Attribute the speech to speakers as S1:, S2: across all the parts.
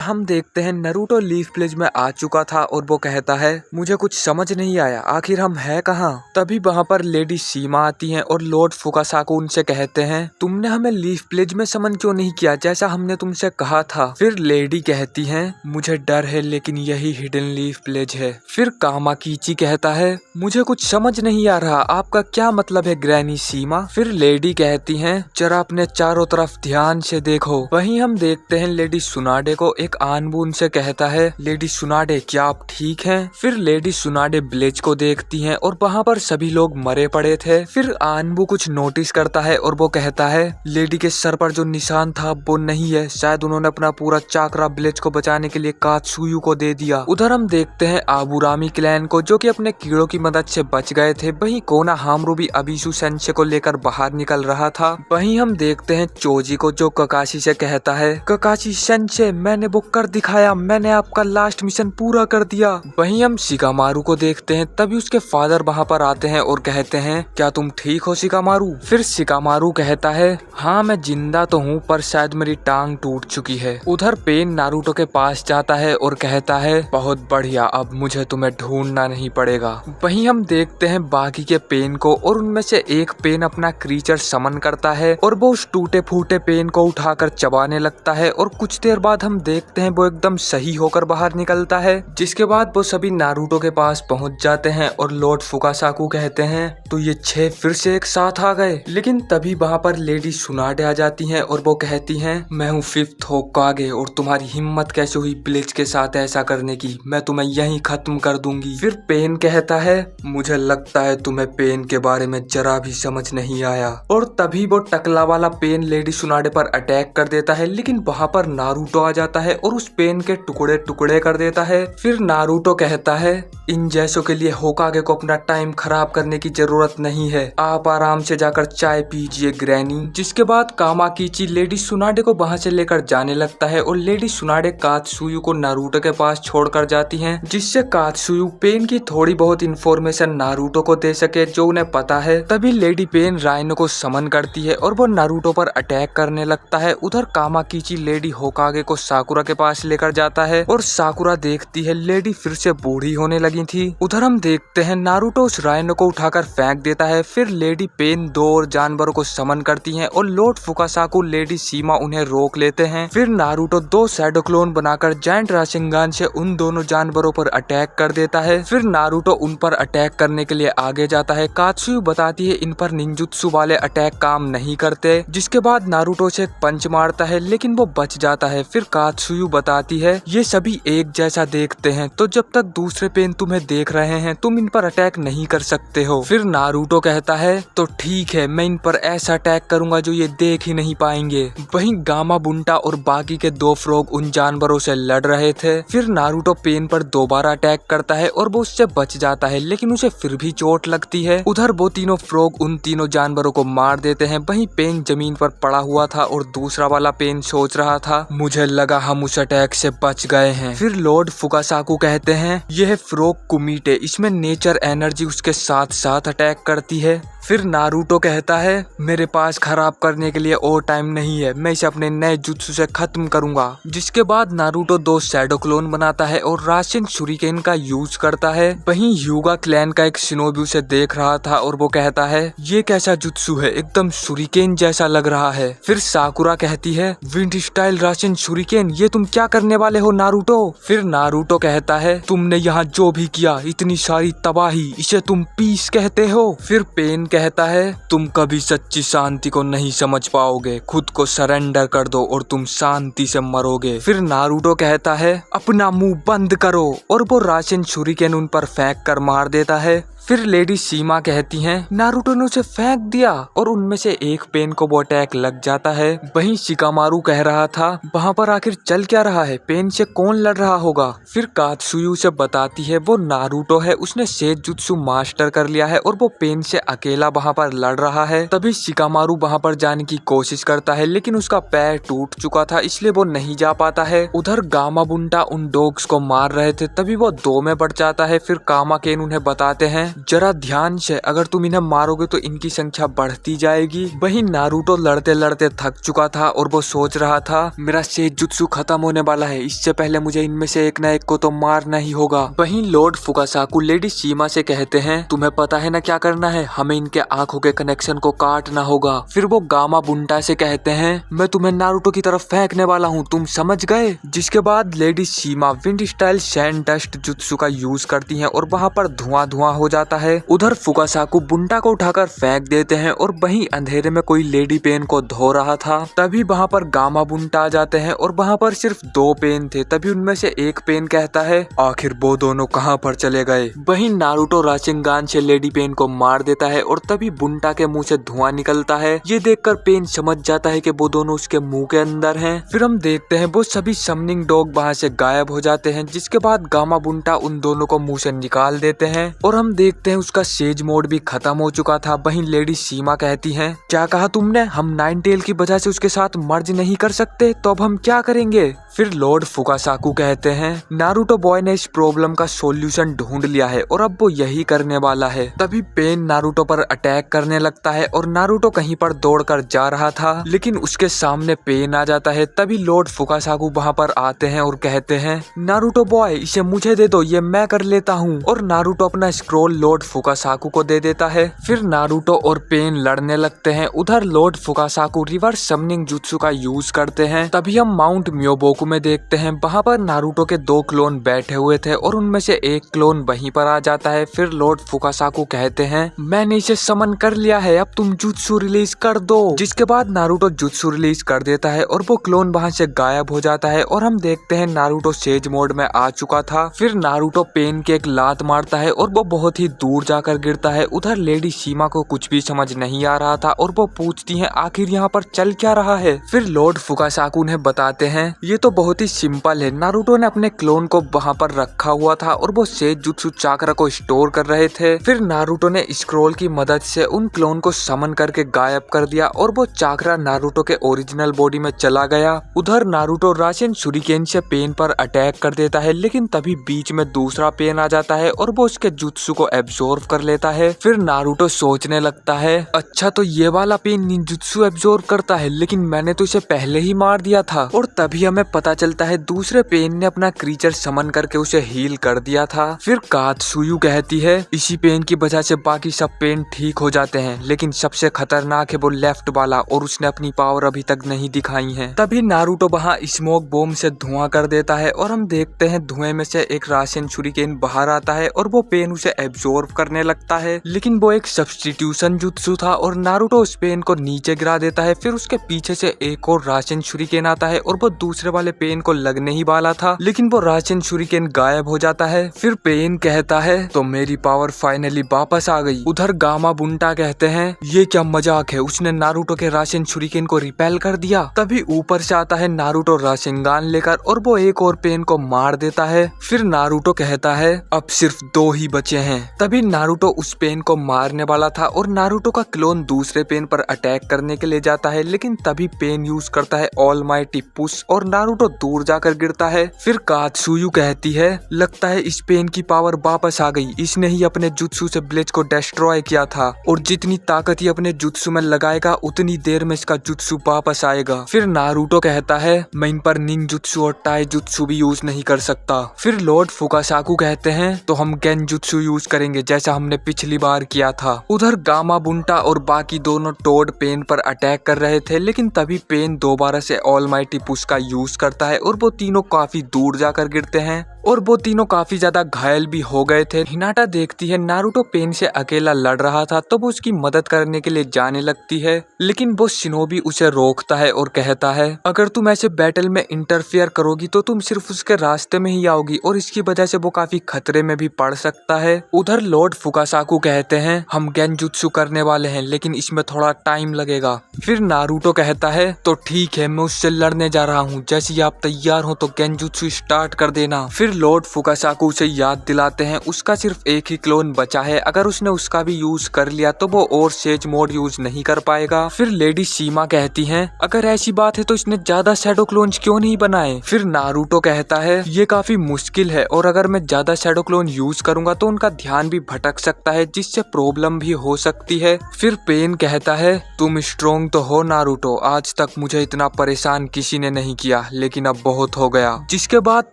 S1: हम देखते हैं नारुतो लीफ विलेज में आ चुका था और वो कहता है मुझे कुछ समझ नहीं आया, आखिर हम है कहाँ। तभी वहाँ पर लेडी सीमा आती हैं और लॉर्ड फुकासाकु उनसे कहते हैं तुमने हमें लीफ विलेज में समन क्यों नहीं किया जैसा हमने तुमसे कहा था। फिर लेडी कहती है मुझे डर है लेकिन यही हिडन लीफ विलेज है। फिर कामाकीची कहता है मुझे कुछ समझ नहीं आ रहा, आपका क्या मतलब है ग्रैनी सीमा। फिर लेडी कहती है जरा अपने चारों तरफ ध्यान से देखो। वहीं हम देखते हैं लेडी सुनाडे को एक आनबू उनसे कहता है लेडी सुनाडे क्या आप ठीक हैं। फिर लेडी सुनाडे विलेज को देखती हैं और वहाँ पर सभी लोग मरे पड़े थे। फिर आनबू कुछ नोटिस करता है और वो कहता है लेडी के सर पर जो निशान था वो नहीं है, शायद उन्होंने अपना पूरा चाकरा विलेज को बचाने के लिए कात्सुयु को दे दिया। उधर हम देखते हैं आबुरामी क्लैन को जो कि अपने कीड़ों की मदद से बच गए थे। वहीं कोना हामरू भी अबिसु सेंसे को लेकर बाहर निकल रहा था। वहीं हम देखते हैं चोजी को जो ककाशी से कहता है ककाशी सेंसे मैंने वो कर दिखाया, मैंने आपका लास्ट मिशन पूरा कर दिया। वहीं हम शिकामारू को देखते हैं। तभी उसके फादर वहाँ पर आते हैं और कहते हैं क्या तुम ठीक हो शिकामारू। फिर शिकामारू कहता है हाँ मैं जिंदा तो हूँ पर शायद मेरी टांग टूट चुकी है। उधर पेन नारुतो के पास जाता है और कहता है बहुत बढ़िया, अब मुझे तुम्हें ढूंढना नहीं पड़ेगा। वहीं हम देखते हैं बाकी के पेन को और उनमें से एक पेन अपना क्रीचर समन करता है और वो उस टूटे फूटे पेन को उठाकर चबाने लगता है और कुछ देर बाद हम देखते हैं वो एकदम सही होकर बाहर निकलता है। जिसके बाद वो सभी नारुतो के पास पहुंच जाते हैं और लॉर्ड फुकासाकु कहते हैं तो ये 6 फिर से एक साथ आ गए। लेकिन तभी वहाँ पर लेडी सुनाडे आ जाती हैं और वो कहती हैं मैं हूँ 5th होकागे और तुम्हारी हिम्मत कैसे हुई विलेज के साथ ऐसा करने की, मैं तुम्हें यहीं खत्म कर दूंगी। फिर पेन कहता है मुझे लगता है तुम्हें पेन के बारे में जरा भी समझ नहीं आया। और तभी वो टकला वाला पेन लेडी सुनाडे पर अटैक कर देता है। लेकिन वहाँ पर नारुतो आ जाता है और उस पेन के टुकड़े टुकड़े कर देता है। फिर नारुतो कहता है इन जैसों के लिए होकागे को अपना टाइम खराब करने की जरूरत नहीं है, आप आराम से जाकर चाय पीजिए ग्रैनी। जिसके बाद कामाकीची लेडी सुनाडे को वहाँ से लेकर जाने लगता है और लेडी सुनाडे कात्सुयु को नारुतो के पास छोड़कर जाती हैं, जिससे कात्सुयु पेन की थोड़ी बहुत इंफॉर्मेशन नारुतो को दे सके जो उन्हें पता है। तभी लेडी पेन राइनो को समन करती है और वो नारुतो पर अटैक करने लगता है। उधर कामाकीची लेडी होकागे को साकुरा के पास लेकर जाता है और साकुरा देखती है लेडी फिर से बूढ़ी होने लगी थी। उधर हम देखते हैं नारुतो उस राइनो को उठाकर फेंक देता है। फिर लेडी पेन 2 और जानवरों को समन करती हैं और लॉर्ड फुकासाकु लेडी सीमा उन्हें रोक लेते हैं। फिर नारुतो 2 शैडो क्लोन बनाकर जायंट राशिंगान से उन दोनों जानवरों पर अटैक कर देता है। फिर नारुतो उन पर अटैक करने के लिए आगे जाता है। कात्सुयु बताती है इन पर निंजुत्सु वाले अटैक काम नहीं करते। जिसके बाद नारुतो से एक पंच मारता है लेकिन वो बच जाता है। फिर कात्सुयु बताती है ये सभी एक जैसा देखते हैं तो जब तक दूसरे पेन तुम्हें देख रहे हैं तुम इन पर अटैक नहीं कर सकते हो। फिर नारुतो कहता है तो ठीक है मैं इन पर ऐसा अटैक करूंगा जो ये देख ही नहीं पाएंगे। वहीं गामा बुंटा और बाकी के 2 फ्रॉग उन जानवरों से लड़ रहे थे। फिर नारुतो पेन पर दोबारा अटैक करता है और वो उससे बच जाता है लेकिन उसे फिर भी चोट लगती है। उधर वो तीनों फ्रॉग उन तीनों जानवरों को मार देते हैं। वहीं पेन जमीन पर पड़ा हुआ था और दूसरा वाला पेन सोच रहा था मुझे लगा हम उस अटैक से बच गए हैं। फिर लॉर्ड फुकासाकु कहते हैं यह फ्रॉग कुमीटे, इसमें नेचर एनर्जी उसके साथ साथ अटैक करती है। फिर नारुतो कहता है मेरे पास खराब करने के लिए और टाइम नहीं है, मैं इसे अपने नए जुत्सु से खत्म करूंगा। जिसके बाद नारुतो 2 शैडो क्लोन बनाता है और राशिन शुरिकेन का यूज करता है। वहीं ह्यूगा क्लैन का एक शिनोबी उसे देख रहा था और वो कहता है ये कैसा जुत्सु है, एकदम शुरिकेन जैसा लग रहा है। फिर साकुरा कहती है विंड स्टाइल राशिन शुरिकेन, ये तुम क्या करने वाले हो नारुतो। फिर नारुतो कहता है तुमने यहाँ जो भी किया इतनी सारी तबाही, इसे तुम पीस कहते हो। फिर पेन कहता है तुम कभी सच्ची शांति को नहीं समझ पाओगे, खुद को सरेंडर कर दो और तुम शांति से मरोगे। फिर नारुतो कहता है अपना मुंह बंद करो और वो राशिन शुरिकेन उन पर फेंक कर मार देता है। फिर लेडी सीमा कहती हैं नारुतो ने उसे फेंक दिया और उनमें से एक पेन को वो अटैक लग जाता है। वहीं शिकामारू कह रहा था वहाँ पर आखिर चल क्या रहा है, पेन से कौन लड़ रहा होगा। फिर कात्सुयु से बताती है वो नारुतो है, उसने सेजुत्सु मास्टर कर लिया है और वो पेन से अकेला वहाँ पर लड़ रहा है। तभी शिकामारू वहाँ पर जाने की कोशिश करता है लेकिन उसका पैर टूट चुका था इसलिए वो नहीं जा पाता है। उधर गामा बुंटा उन डॉग्स को मार रहे थे तभी वो 2 में बढ़ जाता है। फिर कामाकेन उन्हें बताते हैं जरा ध्यान से, अगर तुम इन्हें मारोगे तो इनकी संख्या बढ़ती जाएगी। वहीं नारुतो लड़ते लड़ते थक चुका था और वो सोच रहा था मेरा सेजुत्सु खत्म होने वाला है, इससे पहले मुझे इनमें से एक ना एक को तो मारना ही होगा। वहीं लॉर्ड फुकासाकु लेडी सीमा से कहते हैं तुम्हें पता है ना क्या करना है, हमें इनके आंखों के कनेक्शन को काटना होगा। फिर वो गामा बुंटा से कहते हैं मैं तुम्हें नारुतो की तरफ फेंकने वाला हूँ, तुम समझ गए। जिसके बाद lady Seema wind style sand dust जुत्सु का यूज करती हैं और वहाँ पर धुआं धुआं हो जाता है। उधर फुकासाकु बुंटा को उठाकर फेंक देते हैं और वहीं अंधेरे में कोई लेडी पेन को धो रहा था। तभी वहाँ पर गामा बुंटा आ जाते हैं और वहाँ पर सिर्फ 2 पेन थे। तभी उनमें से एक पेन कहता है आखिर वो दोनों कहाँ पर चले गए। वहीं नारुतो राशिंगान से लेडी पेन को मार देता है और तभी बुंटा के मुंह से धुआं निकलता है। ये देखकर पेन समझ जाता है कि वो दोनों उसके मुंह के अंदर हैं। फिर हम देखते हैं वो सभी समनिंग डॉग वहाँ से गायब हो जाते हैं। जिसके बाद गामा बुंटा उन दोनों को मुंह से निकाल देते हैं और हम देखते हैं उसका सेज मोड भी खत्म हो चुका था। वहीं लेडी सीमा कहती हैं क्या कहा तुमने, हम नाइन टेल की वजह से उसके साथ मर्ज नहीं कर सकते, तो अब हम क्या करेंगे। फिर लॉर्ड फुकासाकु कहते हैं नारुतो बॉय ने इस प्रॉब्लम का सॉल्यूशन ढूंढ लिया है और अब वो यही करने वाला है। तभी पेन नारुतो पर अटैक करने लगता है और नारुतो कहीं पर दौड़कर जा रहा था लेकिन उसके सामने पेन आ जाता है। तभी लॉर्ड फुकासाकु वहाँ पर आते हैं और कहते हैं नारुतो बॉय इसे मुझे दे दो, ये मैं कर लेता हूँ। और नारुतो अपना स्क्रोल लॉर्ड फुकासाकु को दे देता है। फिर नारुतो और पेन लड़ने लगते हैं। उधर लॉर्ड फुकासाकु रिवर्स समनिंग जुत्सु का यूज करते हैं। तभी हम माउंट म्योबोकु में देखते हैं वहाँ पर नारुतो के 2 क्लोन बैठे हुए थे और उनमें से एक क्लोन वहीं पर आ जाता है। फिर लॉर्ड फुकासाकु कहते हैं मैंने इसे समन कर लिया है, अब तुम जुत्सु रिलीज कर दो। जिसके बाद नारुतो जुत्सु रिलीज कर देता है और वो क्लोन वहाँ से गायब हो जाता है और हम देखते हैं नारुतो सेज मोड में आ चुका था। फिर नारुतो पेन के एक लात मारता है और वो बहुत ही दूर जाकर गिरता है। उधर लेडी सीमा को कुछ भी समझ नहीं आ रहा था और वो पूछती है आखिर यहाँ पर चल क्या रहा है। फिर लॉर्ड फुकासाकु उन्हें बताते हैं ये तो बहुत ही सिंपल है, नारुतो ने अपने क्लोन को वहाँ पर रखा हुआ था और वो सेज जुत्सु चाक्रा को स्टोर कर रहे थे। फिर नारुतो ने स्क्रोल की मदद से उन क्लोन को समन करके गायब कर दिया और वो चाक्रा नारुतो के ओरिजिनल बॉडी में चला गया। उधर नारुतो राशिन शुरिकेन से पेन पर अटैक कर देता है लेकिन तभी बीच में दूसरा पेन आ जाता है और वो उसके जुत्सु को एब्जॉर्व कर लेता है। फिर नारुतो सोचने लगता है अच्छा तो ये वाला पेन निंजुत्सु एब्जॉर्व करता है, लेकिन मैंने तो इसे पहले ही मार दिया था। और तभी हमें पता चलता है दूसरे पेन ने अपना क्रीचर समन करके उसे हील कर दिया था। फिर कात्सुयु कहती है इसी पेन की वजह से बाकी सब पेन ठीक हो जाते हैं, लेकिन सबसे खतरनाक है वो लेफ्ट वाला और उसने अपनी पावर अभी तक नहीं दिखाई है। तभी नारुतो वहाँ स्मोक बॉम्ब से धुआं कर देता है और हम देखते हैं धुएं में से एक राशिन शुरिकेन बाहर आता है और वो पेन उसे एब्जॉर्व करने लगता है, लेकिन वो एक सब्स्टिट्यूशन जुत्सु था और नारुतो उस पेन को नीचे गिरा देता है। फिर उसके पीछे से एक और राशिन शुरिकेन आता है और वो दूसरे वाले पेन को लगने ही वाला था, लेकिन वो राशिन शुरिकेन गायब हो जाता है। फिर पेन कहता है तो मेरी पावर फाइनली वापस आ गई। उधर गामा बुंटा कहते हैं ये क्या मजाक है, उसने नारुतो के राशिन शुरिकेन को रिपेल कर दिया। तभी ऊपर से आता है नारुतो राशिंगान लेकर और वो एक और पेन को मार देता है। फिर नारुतो कहता है अब सिर्फ 2 ही बचे हैं। तभी नारुतो उस पेन को मारने वाला था और नारुतो का क्लोन दूसरे पेन पर अटैक करने के लिए जाता है, लेकिन तभी पेन यूज करता है ऑलमाइटी पुश और नारुतो दूर जाकर गिरता है। फिर कात्सुयु कहती है लगता है इस पेन की पावर वापस आ गई, इसने ही अपने जुत्सु से ब्लेज को डिस्ट्रॉय किया था और जितनी ताकत ही अपने जुत्सु में लगाएगा उतनी देर में इसका जुत्सु वापस आएगा। फिर नारुतो कहता है मैं इन पर निंजुत्सु और टाई जुत्सु भी यूज नहीं कर सकता। फिर लॉर्ड फुकासाकु कहते हैं तो हम गेंजुत्सु यूज करेंगे जैसा हमने पिछली बार किया था। उधर गामा बुंटा और बाकी दोनों टोड पेन पर अटैक कर रहे थे, लेकिन तभी पेन दोबारा से ऑलमाइटी पुश का यूज करता है और वो तीनों काफी दूर जाकर गिरते हैं और वो तीनों काफी ज्यादा घायल भी हो गए थे। हिनाटा देखती है नारुतो पेन से अकेला लड़ रहा था तो वो उसकी मदद करने के लिए जाने लगती है, लेकिन वो शिनोबी उसे रोकता है और कहता है अगर तुम ऐसे बैटल में इंटरफेयर करोगी तो तुम सिर्फ उसके रास्ते में ही आओगी और इसकी वजह से वो काफी खतरे में भी पड़ सकता है। उधर लॉर्ड फुकासाकु कहते हैं हम गेंजुत्सु करने वाले हैं लेकिन इसमें थोड़ा टाइम लगेगा। फिर नारुतो कहता है तो ठीक है मैं उससे लड़ने जा रहा हूँ, जैसे ही आप तैयार हो तो गेंजुत्सु स्टार्ट कर देना। फिर फिर लॉर्ड फुकासाकु उसे याद दिलाते हैं उसका सिर्फ एक ही क्लोन बचा है, अगर उसने उसका भी यूज कर लिया तो वो और सेज मोड यूज नहीं कर पाएगा। फिर लेडी सीमा कहती हैं अगर ऐसी बात है तो इसने ज्यादा शैडो क्लोन्स क्यों नहीं बनाए। फिर नारुतो कहता है ये काफी मुश्किल है और अगर मैं ज्यादा शैडो क्लोन यूज करूंगा तो उनका ध्यान भी भटक सकता है जिससे प्रॉब्लम भी हो सकती है। फिर पेन कहता है तुम स्ट्रोंग तो हो नारुतो, आज तक मुझे इतना परेशान किसी ने नहीं किया, लेकिन अब बहुत हो गया। जिसके बाद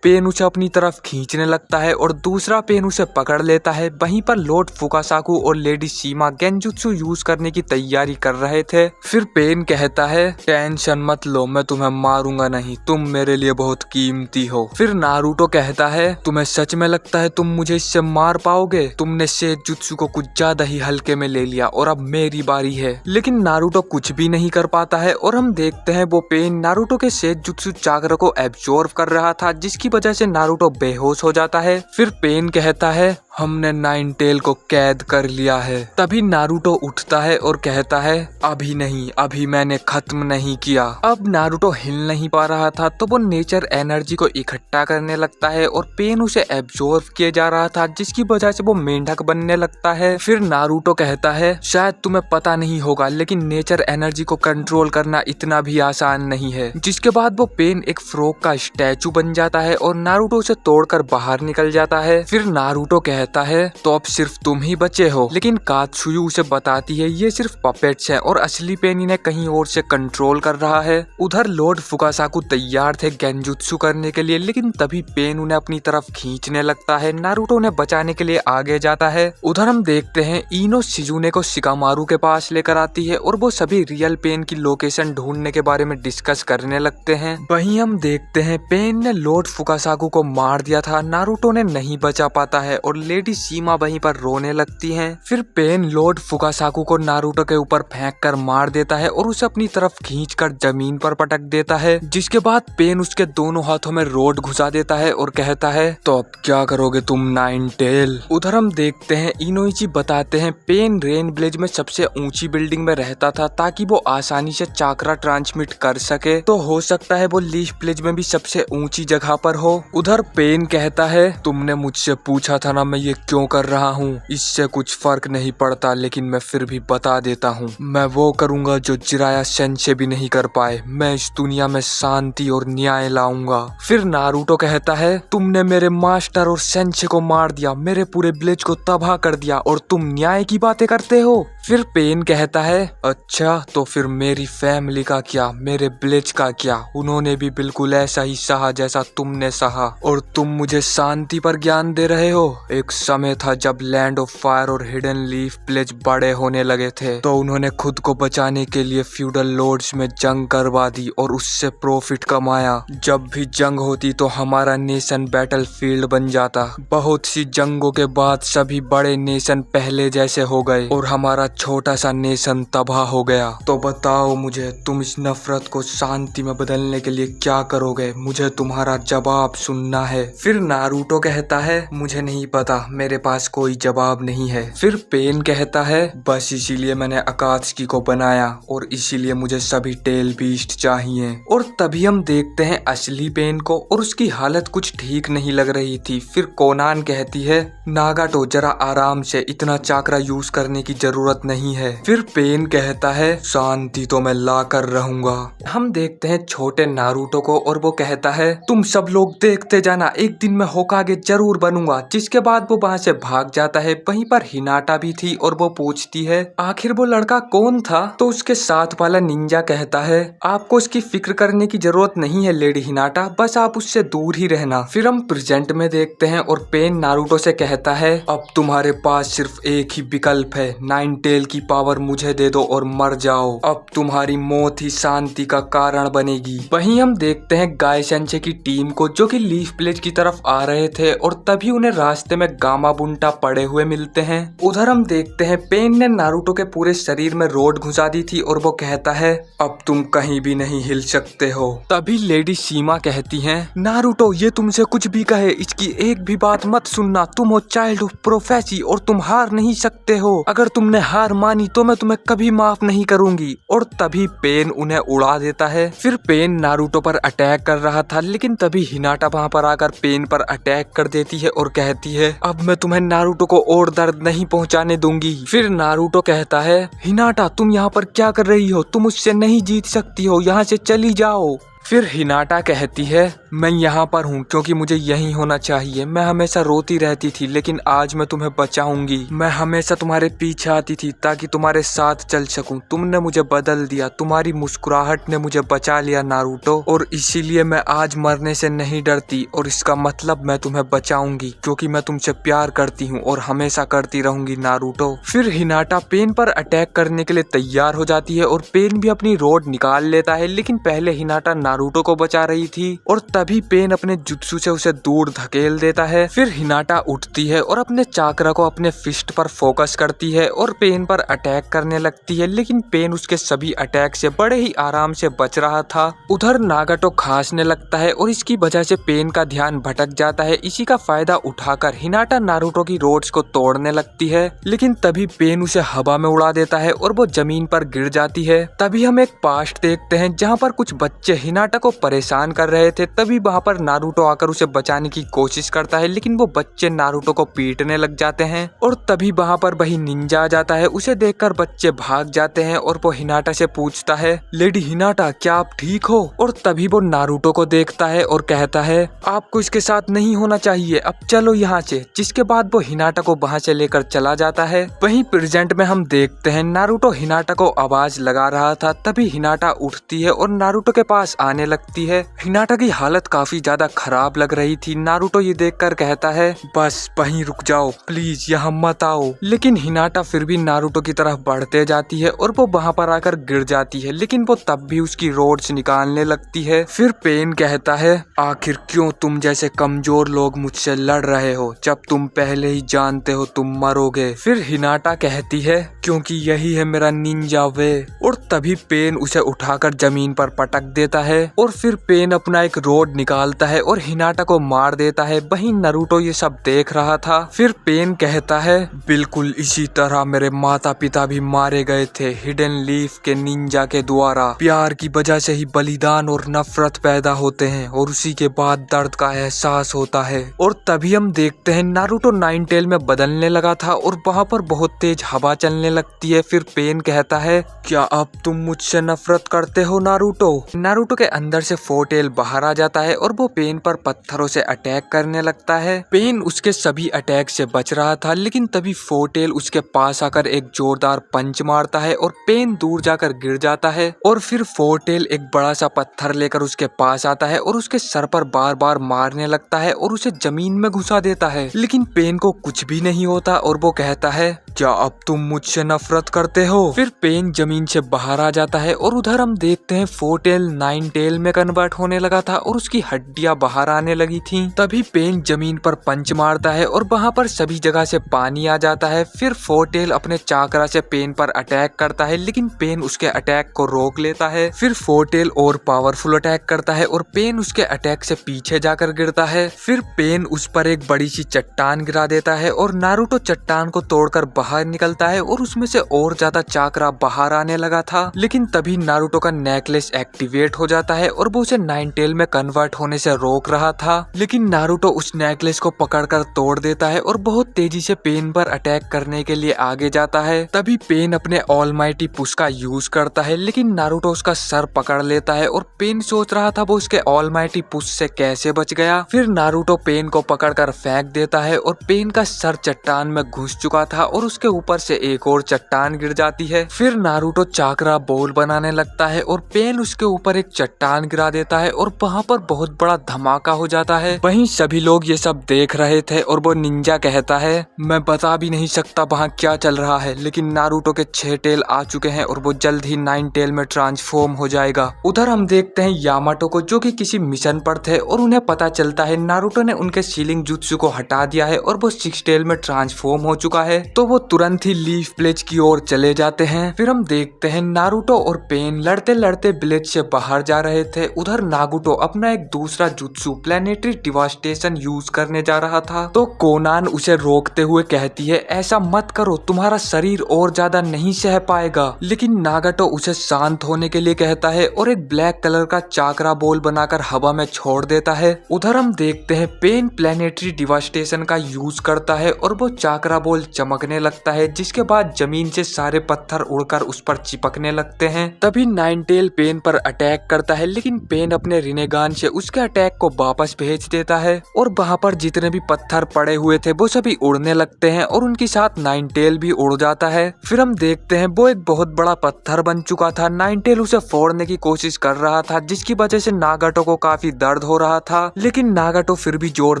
S1: पेन उसे अपनी तरफ खींचने लगता है और दूसरा पेन उसे पकड़ लेता है। वहीं पर लॉर्ड फुकासाकु और लेडी सीमा गेंजुत्सु यूज करने की तैयारी कर रहे थे। फिर पेन कहता है टेंशन मत लो, मैं तुम्हें मारूंगा नहीं, तुम मेरे लिए बहुत कीमती हो। फिर नारुतो कहता है तुम्हें सच में लगता है तुम मुझे इससे मार पाओगे, तुमने सेजुत्सु को कुछ ज्यादा ही हल्के में ले लिया और अब मेरी बारी है। लेकिन नारुतो कुछ भी नहीं कर पाता है और हम देखते हैं वो पेन नारुतो के सेजुत्सु चाक्र को एब्जॉर्ब कर रहा था जिसकी वजह से नारुतो बेहोश हो जाता है। फिर पेन कहता है हमने नाइन टेल को कैद कर लिया है। तभी नारुतो उठता है और कहता है अभी नहीं, अभी मैंने खत्म नहीं किया। अब नारुतो हिल नहीं पा रहा था तो वो नेचर एनर्जी को इकट्ठा करने लगता है और पेन उसे एब्जॉर्ब किए जा रहा था जिसकी वजह से वो मेंढक बनने लगता है। फिर नारुतो कहता है शायद तुम्हें पता नहीं होगा लेकिन नेचर एनर्जी को कंट्रोल करना इतना भी आसान नहीं है। जिसके बाद वो पेन एक फ्रॉग का स्टैचू बन जाता है और नारुतो उसे तोड़कर बाहर निकल जाता है। फिर नारुतो कहता है तो अब सिर्फ तुम ही बचे हो, लेकिन कात्सुयु उसे बताती है ये सिर्फ पपेट्स हैं और असली पेन इन्हें कहीं और से कंट्रोल कर रहा है। उधर लॉर्ड फुकासाकु तैयार थे गेंजुत्सु करने के लिए, लेकिन तभी पेन उन्हें अपनी तरफ खींचने लगता है। नारुतो उन्हें बचाने के लिए आगे जाता है। उधर हम देखते हैं इनो शिजुने को शिकामारु के पास लेकर आती है और वो सभी रियल पेन की लोकेशन ढूंढने के बारे में डिस्कस करने लगते हैं। वहीं हम देखते हैं पेन ने लॉर्ड फुकासाकु को मार दिया था, नारुतो ने नहीं बचा पाता है और लेडी सीमा वहीं पर रोने लगती हैं। फिर पेन लॉर्ड फुकासाकु को नारुतो के ऊपर फेंक कर मार देता है और उसे अपनी तरफ खींचकर जमीन पर पटक देता है। जिसके बाद पेन उसके दोनों हाथों में रोड घुसा देता है और कहता है तो अब क्या करोगे तुम नाइन टेल। उधर हम देखते हैं इनोइची बताते हैं पेन रेन विलेज में सबसे ऊंची बिल्डिंग में रहता था ताकि वो आसानी से चाकरा ट्रांसमिट कर सके, तो हो सकता है वो लीफ विलेज में भी सबसे ऊंची जगह पर हो। उधर पेन कहता है तुमने मुझसे पूछा था ना मैं ये क्यों कर रहा हूँ, इससे कुछ फर्क नहीं पड़ता, लेकिन मैं फिर भी बता देता हूँ, मैं वो करूँगा जो जिराया सेंसे भी नहीं कर पाए। मैं इस दुनिया में शांति और न्याय लाऊंगा। फिर नारुतो कहता है तुमने मेरे मास्टर और सेंसे को मार दिया, मेरे पूरे विलेज को तबाह कर दिया और तुम न्याय की बातें करते हो। फिर पेन कहता है अच्छा तो फिर मेरी फैमिली का क्या, मेरे विलेज का क्या, उन्होंने भी बिल्कुल ऐसा ही सहा जैसा तुमने सहा और तुम मुझे शांति पर ज्ञान दे रहे हो। एक समय था जब लैंड ऑफ फायर और हिडन लीफ विलेज बड़े होने लगे थे तो उन्होंने खुद को बचाने के लिए फ्यूडल लॉर्ड्स में जंग करवा दी और उससे प्रॉफिट कमाया। जब भी जंग होती तो हमारा नेशन बैटल फील्ड बन जाता। बहुत सी जंगों के बाद सभी बड़े नेशन पहले जैसे हो गए और हमारा छोटा सा नेशन तबाह हो गया। तो बताओ मुझे तुम इस नफरत को शांति में बदलने के लिए क्या करोगे, मुझे तुम्हारा जवाब सुनना है। फिर नारुतो कहता है मुझे नहीं पता, मेरे पास कोई जवाब नहीं है। फिर पेन कहता है बस इसीलिए मैंने अकात्सुकी को बनाया और इसीलिए मुझे सभी टेल बीस्ट चाहिए। और तभी हम देखते हैं असली पेन को और उसकी हालत कुछ ठीक नहीं लग रही थी। फिर कोनान कहती है नागाटो जरा आराम से, इतना चाकरा यूज करने की जरूरत नहीं है। फिर पेन कहता है शांति तो मैं ला कर रहूंगा। हम देखते हैं छोटे नारुतो को और वो कहता है तुम सब लोग देखते जाना, एक दिन मैं होकागे जरूर बनूंगा। जिसके बाद वो वहाँ से भाग जाता है। वहीं पर हिनाटा भी थी और वो पूछती है आखिर वो लड़का कौन था, तो उसके साथ वाला निंजा कहता है आपको उसकी फिक्र करने की जरूरत नहीं है लेडी हिनाटा, बस आप उससे दूर ही रहना। फिर हम प्रेजेंट में देखते हैं और पेन नारुतो से कहता है अब तुम्हारे पास सिर्फ एक ही विकल्प है, नाइन टेल की पावर मुझे दे दो और मर जाओ, अब तुम्हारी मौत ही शांति का कारण बनेगी। वहीं हम देखते हैं गाय सेंसे की टीम को जो कि लीफ विलेज की तरफ आ रहे थे और तभी उन्हें रास्ते में गामाबुंटा पड़े हुए मिलते हैं। उधर हम देखते हैं पेन ने नारुतो के पूरे शरीर में रोड घुसा दी थी और वो कहता है अब तुम कहीं भी नहीं हिल सकते हो। तभी लेडी सीमा कहती है नारुतो ये तुमसे कुछ भी कहे इसकी एक भी बात मत सुनना, तुम हो चाइल्ड ऑफ प्रोफेसी और तुम हार नहीं सकते हो। अगर तुमने हार मानी तो मैं तुम्हें कभी माफ नहीं करूंगी। और तभी पेन उन्हें उड़ा देता है। फिर पेन नारुतो पर अटैक कर रहा था लेकिन तभी हिनाटा वहाँ पर आकर पेन पर अटैक कर देती है और कहती है अब मैं तुम्हें नारुतो को और दर्द नहीं पहुँचाने दूंगी। फिर नारुतो कहता है हिनाटा तुम यहाँ पर क्या कर रही हो, तुम उससे नहीं जीत सकती हो, यहाँ से चली जाओ। फिर हिनाटा कहती है मैं यहाँ पर हूँ क्योंकि मुझे यहीं होना चाहिए। मैं हमेशा रोती रहती थी लेकिन आज मैं तुम्हें बचाऊंगी। मैं हमेशा तुम्हारे पीछे आती थी ताकि तुम्हारे साथ चल सकूं। तुमने मुझे बदल दिया, तुम्हारी मुस्कुराहट ने मुझे बचा लिया नारुतो, और इसीलिए मैं आज मरने से नहीं डरती। और इसका मतलब मैं तुम्हें बचाऊंगी क्योंकि मैं तुमसे प्यार करती हूँ और हमेशा करती रहूंगी नारुतो। फिर हिनाटा पेन पर अटैक करने के लिए तैयार हो जाती है और पेन भी अपनी रोड निकाल लेता है, लेकिन पहले हिनाटा नारुतो को बचा रही थी और तभी पेन अपने जुत्सु से उसे दूर धकेल देता है। फिर हिनाटा उठती है और अपने चाकरा को अपने फिस्ट पर फोकस करती है और पेन पर अटैक करने लगती है, लेकिन पेन उसके सभी अटैक से बड़े ही आराम से बच रहा था। उधर नागाटो खांसने लगता है और इसकी वजह से पेन का ध्यान भटक जाता है। इसी का फायदा उठाकर हिनाटा नारुतो की रोड्स को तोड़ने लगती है, लेकिन तभी पेन उसे हवा में उड़ा देता है और वो जमीन पर गिर जाती है। तभी हम एक पास्ट देखते हैं जहाँ पर कुछ बच्चे हिनाटा को परेशान कर रहे थे। तभी वहाँ पर नारुतो आकर उसे बचाने की कोशिश करता है, लेकिन वो बच्चे नारुतो को पीटने लग जाते हैं। और तभी वहाँ पर वही निंजा आ जाता है। उसे देखकर बच्चे भाग जाते हैं और वो हिनाटा से पूछता है लेडी हिनाटा क्या आप ठीक हो? और तभी वो नारुतो को देखता है और कहता है आपको इसके साथ नहीं होना चाहिए, अब चलो यहाँ से। जिसके बाद वो हिनाटा को वहाँ से लेकर चला जाता है। वहीं प्रेजेंट में हम देखते हैं नारुतो हिनाटा को आवाज लगा रहा था। तभी हिनाटा उठती है और नारुतो के पास आने लगती है। हिनाटा की हालत काफी ज्यादा खराब लग रही थी। नारुतो ये देखकर कहता है बस वहीं रुक जाओ प्लीज, यहाँ मत आओ। लेकिन हिनाटा फिर भी नारुतो की तरफ बढ़ते जाती है और वो वहाँ पर आकर गिर जाती है, लेकिन वो तब भी उसकी रोड्स निकालने लगती है। फिर पेन कहता है आखिर क्यों तुम जैसे कमजोर लोग मुझसे लड़ रहे हो जब तुम पहले ही जानते हो तुम मरोगे। फिर हिनाटा कहती है क्योंकि यही है मेरा निंजा वे। और तभी पेन उसे उठाकर जमीन पर पटक देता है और फिर पेन अपना एक रोड निकालता है और हिनाटा को मार देता है। वहीं नारुतो ये सब देख रहा था। फिर पेन कहता है बिल्कुल इसी तरह मेरे माता पिता भी मारे गए थे हिडन लीफ के निंजा के द्वारा। प्यार की वजह से ही बलिदान और नफरत पैदा होते हैं और उसी के बाद दर्द का एहसास होता है। और तभी हम देखते हैं नारुतो नाइन टेल में बदलने लगा था और वहाँ पर बहुत तेज हवा चलने लगती है। फिर पेन कहता है क्या अब तुम मुझसे नफरत करते हो नारुतो? नारुतो के अंदर से फोर टेल बाहर आ जाता है और वो पेन पर पत्थरों से अटैक करने लगता है। पेन उसके सभी अटैक से बच रहा था, लेकिन तभी फोर टेल उसके पास आकर एक जोरदार पंच मारता है और पेन दूर जाकर गिर जाता है। और फिर फोर टेल एक बड़ा सा पत्थर लेकर उसके पास आता है और उसके सर पर बार बार मारने लगता है और उसे जमीन में घुसा देता है, लेकिन पेन को कुछ भी नहीं होता और वो कहता है क्या अब तुम मुझसे नफरत करते हो? फिर पेन जमीन से बाहर आ जाता है और उधर हम देखते हैं फोर टेल नाइन टेल में कन्वर्ट होने लगा था और उसकी हड्डियां बाहर आने लगी थीं। तभी पेन जमीन पर पंच मारता है और वहाँ पर सभी जगह से पानी आ जाता है। फिर फोर टेल अपने चाकरा से पेन पर अटैक करता है, लेकिन पेन उसके अटैक को रोक लेता है। फिर फोर टेल और पावरफुल अटैक करता है और पेन उसके अटैक से पीछे जाकर गिरता है। फिर पेन उस पर एक बड़ी सी चट्टान गिरा देता है और नारुतो चट्टान को तोड़कर बाहर निकलता है और उसमें से और ज्यादा चाकरा बाहर आने लगा था। लेकिन तभी नारुतो का नेकलेस एक्टिवेट हो जाता है और वो उसे नाइन टेल में कन्वर्ट होने से रोक रहा था, लेकिन नारुतो उस नेकलेस को पकड़कर तोड़ देता है और बहुत तेजी से पेन पर अटैक करने के लिए आगे जाता है। तभी पेन अपने ऑलमाइटी पुश का यूज करता है, लेकिन नारुतो उसका सर पकड़ लेता है और पेन सोच रहा था वो उसके ऑलमाइटी पुश से कैसे बच गया। फिर नारुतो पेन को पकड़कर फेंक देता है और पेन का सर चट्टान में घुस चुका था और उसके ऊपर से एक और चट्टान गिर जाती है। फिर नारुतो चाकरा बोल बनाने लगता है और पेन उसके ऊपर एक चट्टान गिरा देता है और वहाँ पर बहुत बड़ा धमाका हो जाता है। वहीं सभी लोग ये सब देख रहे थे और वो निंजा कहता है मैं बता भी नहीं सकता वहाँ क्या चल रहा है, लेकिन नारुतो के 6 टेल आ चुके हैं और वो जल्द ही 9 टेल में ट्रांसफॉर्म हो जाएगा। उधर हम देखते हैं यामाटो को जो कि किसी मिशन पर थे और उन्हें पता चलता है नारुतो ने उनके सीलिंग जुत्सु को हटा दिया है और वो 6 टेल में ट्रांसफॉर्म हो चुका है। तो वो तुरंत ही लीफ विलेज की ओर चले जाते हैं। फिर हम देखते हैं नारुतो और पेन लड़ते लड़ते विलेज से बाहर जा रहे थे। उधर नागुटो अपना एक दूसरा जुत्सु प्लेनेटरी डिवास्टेशन यूज करने जा रहा था, तो कोनान उसे रोकते हुए कहती है ऐसा मत करो, तुम्हारा शरीर और ज्यादा नहीं सह पाएगा। लेकिन नागाटो उसे शांत होने के लिए कहता है और एक ब्लैक कलर का चाकरा बॉल बनाकर हवा में छोड़ देता है। उधर हम देखते हैं पेन प्लेनेटरी डिवास्टेशन का यूज करता है और वो चाकरा बॉल चमकने लगता है, जिसके बाद जमीन से सारे पत्थर उड़कर उस पर चिपकने लगते हैं। तभी 9 टेल पेन पर अटैक करता है, लेकिन पेन अपने रिनेगान से उसके अटैक को वापस भेज देता है और वहाँ पर जितने भी पत्थर पड़े हुए थे वो सभी उड़ने लगते हैं और उनके साथ 9 टेल भी उड़ जाता है। फिर हम देखते हैं वो एक बहुत बड़ा पत्थर बन चुका था। 9 टेल उसे फोड़ने की कोशिश कर रहा था, जिसकी वजह से नागाटो को काफी दर्द हो रहा था, लेकिन नागाटो फिर भी जोर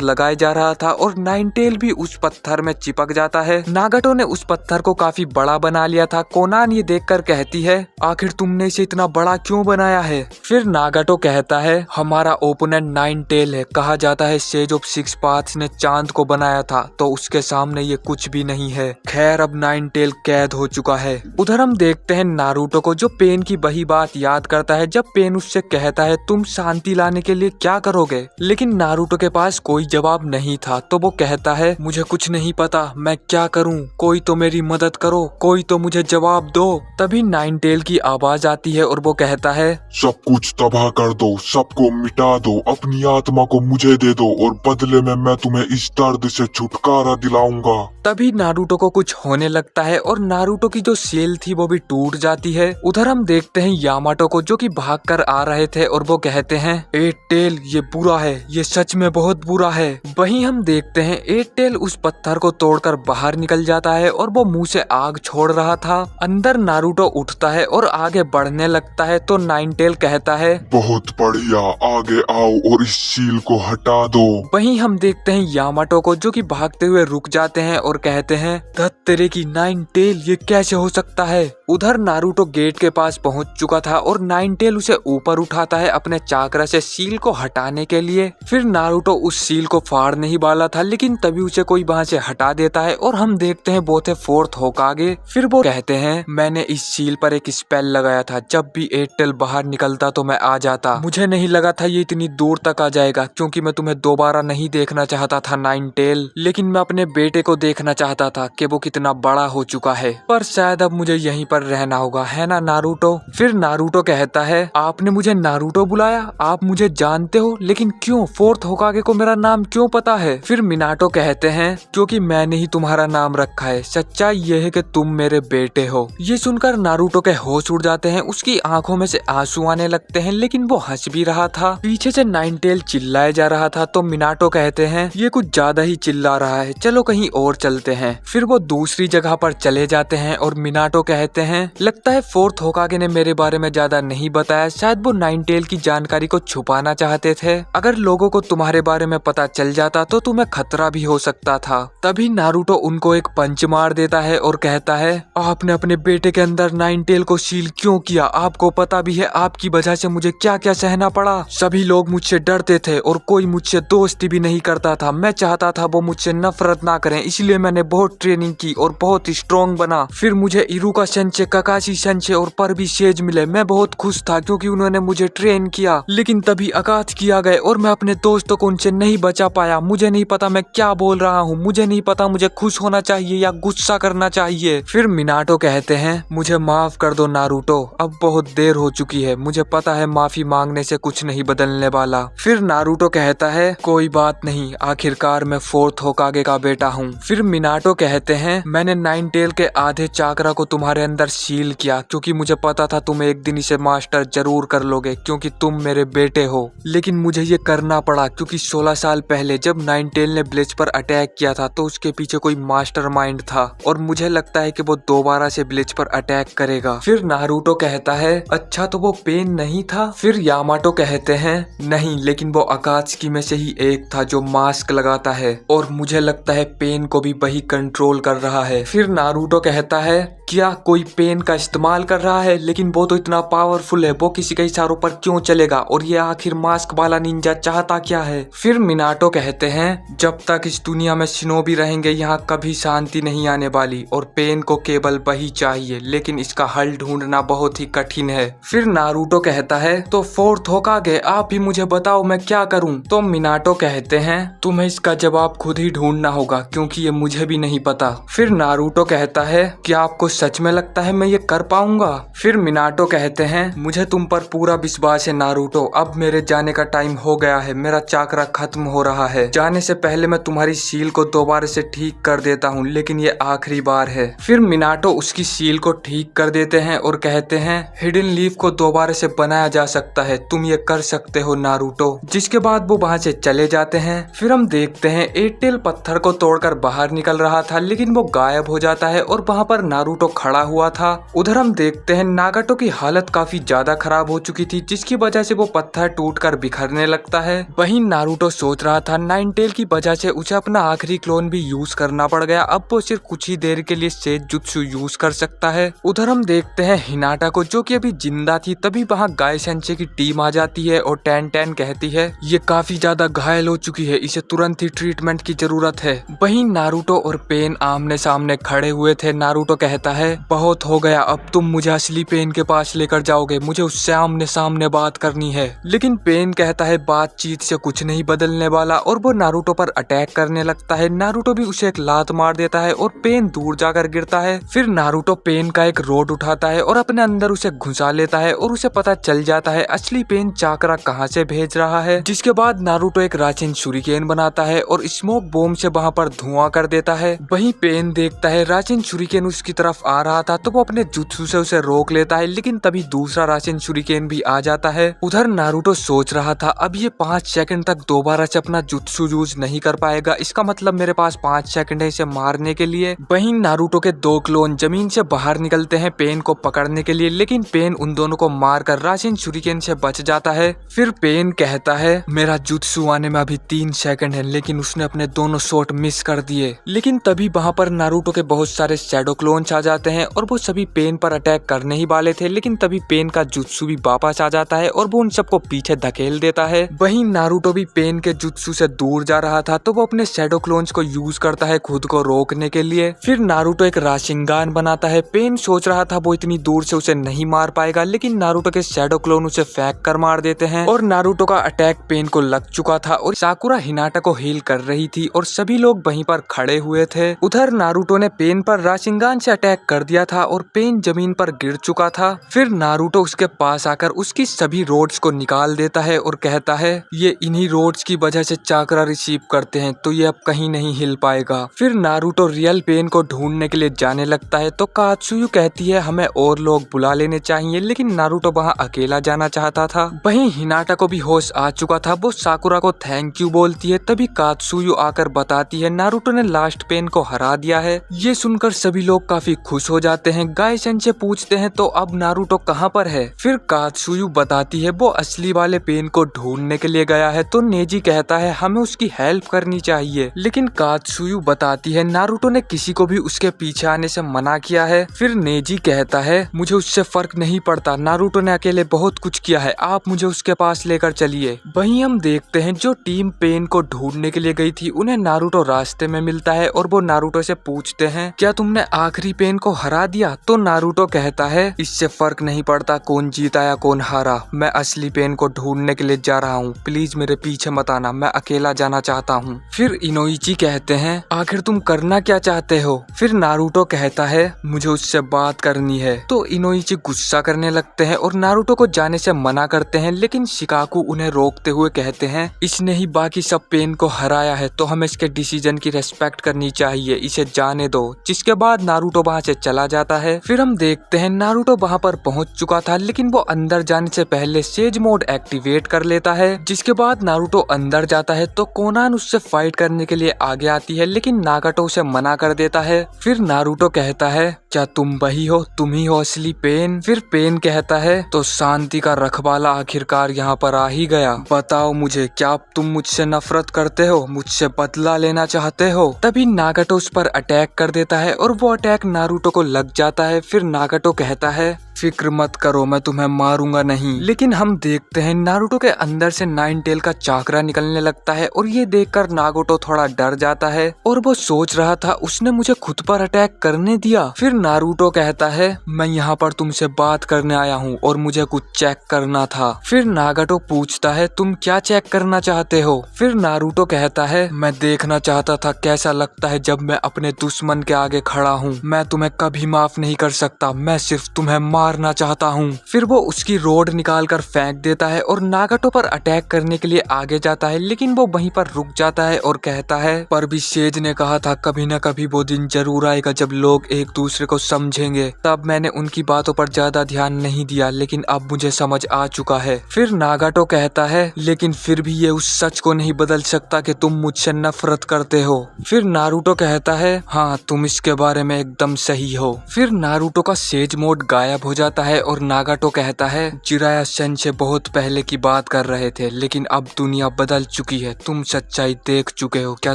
S1: लगाए जा रहा था और 9 टेल भी उस पत्थर में चिपक जाता है। नागाटो ने उस पत्थर को काफी बड़ा बना लिया था। कोनान ये देखकर कहती है आखिर तुमने इसे इतना बड़ा क्यों बनाया है? फिर नागाटो कहता है हमारा ओपोनेंट 9 टेल है, कहा जाता है सेज ऑफ 6 पाथ्स ने चांद को बनाया था, तो उसके सामने ये कुछ भी नहीं है। खैर अब 9 टेल कैद हो चुका है। उधर हम देखते हैं नारुतो को जो पेन की वही बात याद करता है जब पेन उससे कहता है तुम शांति लाने के लिए क्या करोगे, लेकिन नारुतो के पास कोई जवाब नहीं था, तो वो कहता है मुझे कुछ नहीं पता, मैं क्या करूं, कोई तो मेरी मदद करो, कोई तो मुझे जवाब दो। तभी 9 टेल की आवाज आती है और वो कहता है
S2: सब कुछ तबाह कर दो, सबको मिटा दो, अपनी आत्मा को मुझे दे दो और बदले में मैं तुम्हें इस दर्द से छुटकारा दिलाऊंगा।
S1: तभी नारुतो को कुछ होने लगता है और नारुतो की जो सेल थी वो भी टूट जाती है। उधर हम देखते हैं यामाटो को जो कि भागकर आ रहे थे और वो कहते हैं 8 टेल ये बुरा है, ये सच में बहुत बुरा है। वहीं हम देखते हैं 8 टेल उस पत्थर को तोड़कर बाहर निकल जाता है और वो मुंह से आग छोड़ रहा था। अंदर नारुतो उठता है और आगे बढ़ने लगता है, तो 9 टेल कहता है
S2: बहुत बढ़िया, आगे आओ और इस सील को हटा दो।
S1: वहीं हम देखते हैं यामाटो को जो कि भागते हुए रुक जाते हैं और कहते हैं धत तेरे की 9 टेल ये कैसे हो सकता है। उधर नारुतो गेट के पास पहुंच चुका था और 9 टेल उसे ऊपर उठाता है अपने चाकरा से सील को हटाने के लिए। फिर नारुतो उस सील को फाड़ने ही वाला था, लेकिन तभी उसे कोई वहां से हटा देता है और हम देखते हैं वो थे 4th होकागे। फिर वो कहते हैं मैंने इस सील पर एक स्पेल लगाया था, जब भी 8 टेल बाहर निकलता तो मैं आ जाता। मुझे नहीं लगा था ये इतनी दूर तक आ जाएगा, क्योंकि मैं तुम्हें दोबारा नहीं देखना चाहता था 9 टेल, लेकिन मैं अपने बेटे को देखना चाहता था कि वो कितना बड़ा हो चुका है। पर शायद अब मुझे यहीं पर रहना होगा, है ना नारुतो? फिर नारुतो कहता है आपने मुझे नारुतो बुलाया, आप मुझे जानते हो, लेकिन क्यों? 4th होकागे को मेरा नाम क्यों पता है? फिर मिनाटो कहते हैं क्योंकि मैंने ही तुम्हारा नाम रखा है, सच्चाई ये है कि तुम मेरे बेटे हो। ये सुनकर नारुतो के होश उड़ जाते हैं, उसकी आंखों में से आंसू आने लगते हैं, लेकिन वो हंस भी रहा था। पीछे से 9 टेल चिल्लाए जा रहा था, तो मिनाटो कहते हैं ये कुछ ज्यादा ही चिल्ला रहा है, चलो कहीं और चलते हैं। फिर वो दूसरी जगह पर चले जाते हैं और मिनाटो कहते हैं लगता है 4th होकागे ने मेरे बारे में ज्यादा नहीं बताया, शायद वो 9 टेल की जानकारी को छुपाना चाहते थे। अगर लोगों को तुम्हारे बारे में पता चल जाता तो तुम्हें खतरा भी हो सकता था। तभी नारुतो उनको एक पंच मार देता है और कहता है आपने अपने बेटे के अंदर 9 टेल को सील क्यों किया? आपको पता भी है आपकी वजह से मुझे क्या क्या सहना पड़ा। सभी लोग मुझसे डरते थे और कोई मुझसे दोस्ती भी नहीं करता था। मैं चाहता था वो मुझसे नफरत ना करें, इसलिए मैंने बहुत ट्रेनिंग की और बहुत स्ट्रॉन्ग बना। फिर मुझे इरुका सेंसे, काकाशी सेंसे और परबी सेज मिले। मैं बहुत खुश था क्योंकि उन्होंने मुझे ट्रेन किया, लेकिन तभी आघात किया गए और मैं अपने दोस्तों को उनसे नहीं बचा पाया। मुझे नहीं पता मैं क्या बोल रहा हूँ, मुझे नहीं पता मुझे खुश होना चाहिए या गुस्सा करना चाहिए। फिर मिनाटो कहते हैं मुझे माफ कर दो नारुतो, अब बहुत देर हो चुकी है, मुझे पता है माफी मांगने से कुछ नहीं बदलने वाला। फिर नारुतो कहता है कोई बात नहीं, आखिरकार मैं 4th होकागे का बेटा हूँ। फिर मिनाटो कहते हैं मैंने 9 टेल के आधे चाकरा को तुम्हारे अंदर अंदर सील किया क्योंकि मुझे पता था तुम एक दिन इसे मास्टर जरूर कर लोगे क्योंकि तुम मेरे बेटे हो। लेकिन मुझे ये करना पड़ा क्योंकि 16 साल पहले जब नाइनटेल ने ब्लिच पर अटैक किया था तो उसके पीछे कोई मास्टरमाइंड था और मुझे लगता है कि वो दोबारा से ब्लिच पर अटैक करेगा। फिर नारुतो कहता है अच्छा तो वो पेन नहीं था। फिर यामाटो कहते हैं नहीं, लेकिन वो अकात्सुकी में से ही एक था जो मास्क लगाता है और मुझे लगता है पेन को भी वही कंट्रोल कर रहा है। फिर नारुतो कहता है क्या कोई पेन का इस्तेमाल कर रहा है, लेकिन वो तो इतना पावरफुल है, वो किसी के इशारों पर क्यों चलेगा और ये आखिर मास्क वाला निंजा चाहता क्या है। फिर मिनाटो कहते हैं जब तक इस दुनिया में शिनोबी रहेंगे यहाँ कभी शांति नहीं आने वाली और पेन को केवल वही चाहिए, लेकिन इसका हल ढूंढना बहुत ही कठिन है। फिर नारुतो कहता है तो फोर्थ होकागे आप ही मुझे बताओ मैं क्या करूं। तो मिनाटो कहते हैं तुम्हें इसका जवाब खुद ही ढूंढना होगा क्योंकि ये मुझे भी नहीं पता। फिर नारुतो कहता है क्या आपको सच में लगता है मैं ये कर पाऊंगा। फिर मिनाटो कहते हैं मुझे तुम पर पूरा विश्वास है नारुतो, अब मेरे जाने का टाइम हो गया है, मेरा चाकरा खत्म हो रहा है, जाने से पहले मैं तुम्हारी सील को दोबारा से ठीक कर देता हूँ लेकिन ये आखिरी बार है। फिर मिनाटो उसकी सील को ठीक कर देते हैं और कहते हैं हिडन लीफ को दोबारा से बनाया जा सकता है, तुम ये कर सकते हो नारुतो। जिसके बाद वो वहाँ से चले जाते हैं। फिर हम देखते हैं एटेल पत्थर को तोड़कर बाहर निकल रहा था लेकिन वो गायब हो जाता है और वहाँ पर नारुतो खड़ा हुआ था। उधर हम देखते हैं नागाटो की हालत काफी ज्यादा खराब हो चुकी थी जिसकी वजह से वो पत्थर टूटकर बिखरने लगता है। वहीं नारुतो सोच रहा था नाइनटेल की वजह से उसे अपना आखिरी क्लोन भी यूज करना पड़ गया, अब वो सिर्फ कुछ ही देर के लिए सेजुत्सु यूज कर सकता है। उधर हम देखते हैं हिनाटा को जो कि अभी जिंदा थी, तभी वहाँ गाय सेंसे की टीम आ जाती है और टैन टैन कहती है ये काफी ज्यादा घायल हो चुकी है, इसे तुरंत ही ट्रीटमेंट की जरूरत है। वहीं नारुतो और पेन आमने सामने खड़े हुए थे। नारुतो कहता है बहुत हो गया, अब तुम मुझे असली पेन के पास लेकर जाओगे, मुझे उससे आमने सामने बात करनी है। लेकिन पेन कहता है बातचीत से कुछ नहीं बदलने वाला और वो नारुतो पर अटैक करने लगता है। नारुतो भी उसे एक लात मार देता है और पेन दूर जाकर गिरता है। फिर नारुतो पेन का एक रोड उठाता है और अपने अंदर उसे घुसा लेता है और उसे पता चल जाता है असली पेन चाकरा कहाँ से भेज रहा है। जिसके बाद नारुतो एक राचिन शुरिकेन बनाता है और स्मोक बॉम्ब से वहाँ पर धुआं कर देता है। वहीं पेन देखता है राचिन शुरिकेन उसकी तरफ आ रहा था तो वो अपने जुत्सु से उसे रोक लेता है, लेकिन तभी दूसरा राशिन शुरिकेन भी आ जाता है। उधर नारुतो सोच रहा था अब ये 5 सेकंड तक दोबारा से अपना जुत्सु यूज नहीं कर पाएगा, इसका मतलब मेरे पास 5 सेकंड है इसे मारने के लिए। वहीं नारुतो के 2 क्लोन जमीन से बाहर निकलते हैं पेन को पकड़ने के लिए, लेकिन पेन उन दोनों को मारकर राशिन शुरिकेन से बच जाता है। फिर पेन कहता है मेरा जुत्सु आने में अभी 3 सेकंड है, लेकिन उसने अपने दोनों शॉट मिस कर दिए। लेकिन तभी वहाँ पर नारुतो के बहुत सारे शैडो क्लोन्स आ जाते हैं और वो सभी पेन पर अटैक करने ही वाले थे, लेकिन तभी पेन का जुत्सु भी वापस आ जाता है और वो उन सबको पीछे धकेल देता है। वहीं नारुतो भी पेन के जुत्सु से दूर जा रहा था तो वो अपने शैडो क्लोन्स को यूज करता है खुद को रोकने के लिए। फिर नारुतो एक राशिंगान बनाता है। पेन सोच रहा था वो इतनी दूर से उसे नहीं मार पाएगा, लेकिन नारुतो के शैडो क्लोन उसे फेंक कर मार देते हैं और नारुतो का अटैक पेन को लग चुका था और साकुरा हिनाटा को हील कर रही थी और सभी लोग वहीं पर खड़े हुए थे। उधर नारुतो ने पेन पर राशिंगान से अटैक कर दिया था और पेन जमीन पर गिर चुका था। फिर नारुतो उसके पास आकर उसकी सभी रोड्स को निकाल देता है और कहता है ये इन्हीं रोड्स की वजह से चाकरा रिसीव करते हैं तो ये अब कहीं नहीं हिल पाएगा। फिर नारुतो रियल पेन को ढूंढने के लिए जाने लगता है तो कात्सुयु कहती है हमें और लोग बुला लेने चाहिए, लेकिन नारुतो वहाँ अकेला जाना चाहता था। वहीं हिनाटा को भी होश आ चुका था, वो साकुरा को थैंक यू बोलती है। तभी कात्सुयु आकर बताती है नारुतो ने लास्ट पेन को हरा दिया है। ये सुनकर सभी लोग काफी खुश हो जाते हैं। गाय से पूछते हैं तो अब नारुतो कहाँ पर है। फिर कात्सुयु बताती है वो असली वाले पेन को ढूंढने के लिए गया है। तो नेजी कहता है हमें उसकी हेल्प करनी चाहिए, लेकिन कात्सुयु बताती है नारुतो ने किसी को भी उसके पीछे आने से मना किया है। फिर नेजी कहता है मुझे उससे फर्क नहीं पड़ता, नारुतो ने अकेले बहुत कुछ किया है, आप मुझे उसके पास लेकर चलिए। वहीं हम देखते हैं जो टीम पेन को ढूंढने के लिए गई थी उन्हें नारुतो रास्ते में मिलता है और वो नारुतो से पूछते हैं क्या तुमने आखिरी पेन को हरा दिया। तो नारुतो कहता है इससे फर्क नहीं पड़ता कौन जीता या कौन हारा, मैं असली पेन को ढूंढने के लिए जा रहा हूँ, प्लीज मेरे पीछे मत आना, मैं अकेला जाना चाहता हूँ। फिर इनोइची कहते हैं आखिर तुम करना क्या चाहते हो। फिर नारुतो कहता है मुझे उससे बात करनी है। तो इनोइची गुस्सा करने लगते हैं और नारुतो को जाने से मना करते हैं, लेकिन शिकाकू उन्हें रोकते हुए कहते हैं इसने ही बाकी सब पेन को हराया है तो हमें इसके डिसीजन की रेस्पेक्ट करनी चाहिए, इसे जाने दो। जिसके बाद नारुतो वहाँ से चला जाता जाता है। फिर हम देखते हैं नारुतो वहाँ पर पहुँच चुका था, लेकिन वो अंदर जाने से पहले सेज मोड एक्टिवेट कर लेता है। जिसके बाद नारुतो अंदर जाता है तो कोनान उससे फाइट करने के लिए आगे आती है, लेकिन नागाटो उसे मना कर देता है। फिर नारुतो कहता है, क्या तुम वही हो, तुम ही हो असली पेन? फिर पेन कहता है, तो शांति का रखवाला आखिरकार यहाँ पर आ ही गया। बताओ मुझे, क्या तुम मुझसे नफरत करते हो, मुझसे बदला लेना चाहते हो? तभी नागाटो उस पर अटैक कर देता है और वो अटैक नारुतो को लग जाता है। फिर नागाटो कहता है, फिक्र मत करो, मैं तुम्हें मारूंगा नहीं। लेकिन हम देखते हैं नारुतो के अंदर से नाइन टेल का चाकरा निकलने लगता है और ये देखकर नारुतो थोड़ा डर जाता है और वो सोच रहा था उसने मुझे खुद पर अटैक करने दिया। फिर नारुतो कहता है, मैं यहाँ पर तुमसे बात करने आया हूँ और मुझे कुछ चेक करना था। फिर नागाटो पूछता है, तुम क्या चेक करना चाहते हो? फिर नारुतो कहता है, मैं देखना चाहता था कैसा लगता है जब मैं अपने दुश्मन के आगे खड़ा हूँ। मैं तुम्हें कभी माफ नहीं कर सकता, मैं सिर्फ तुम्हें मारना चाहता हूँ। फिर वो उसकी रोड निकाल कर फेंक देता है और नागाटो पर अटैक करने के लिए आगे जाता है, लेकिन वो वहीं पर रुक जाता है और कहता है, पर भी सेज ने कहा था कभी न कभी वो दिन जरूर आएगा जब लोग एक दूसरे को समझेंगे। तब मैंने उनकी बातों पर ज्यादा ध्यान नहीं दिया, लेकिन अब मुझे समझ आ चुका है। फिर नागाटो कहता है, लेकिन फिर भी ये उस सच को नहीं बदल सकता कि तुम मुझसे नफरत करते हो। फिर नारुतो कहता है, हाँ तुम इसके बारे में एकदम सही हो। फिर नारुतो का सेज मोड गायब हो जाता है और नागाटो कहता है, जिराया सेंसेई बहुत पहले की बात कर रहे थे, लेकिन अब दुनिया बदल चुकी है, तुम सच्चाई देख चुके हो, क्या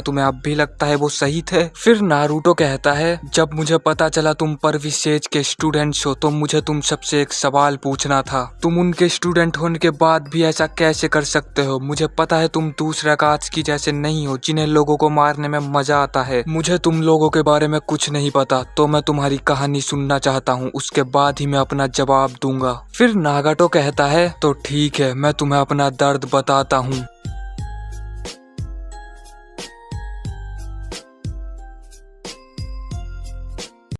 S1: तुम्हें अब भी लगता है वो सही थे? फिर नारुतो कहता है, जब मुझे पता चला तुम परविसेज के स्टूडेंट्स हो तो मुझे तुम सबसे एक सवाल पूछना था। तुम उनके स्टूडेंट होने के बाद भी ऐसा कैसे कर सकते हो? मुझे पता है तुम दूसरे अकात्सुकी जैसे नहीं हो जिन्हें लोगों को मारने में मजा आता है। मुझे तुम लोगों के बारे में कुछ नहीं पता, तो मैं तुम्हारी कहानी सुनना चाहता हूँ, उसके बाद ही मैं अपना जवाब दूंगा। फिर नागाटो कहता है, तो ठीक है, मैं तुम्हें अपना दर्द बताता हूँ।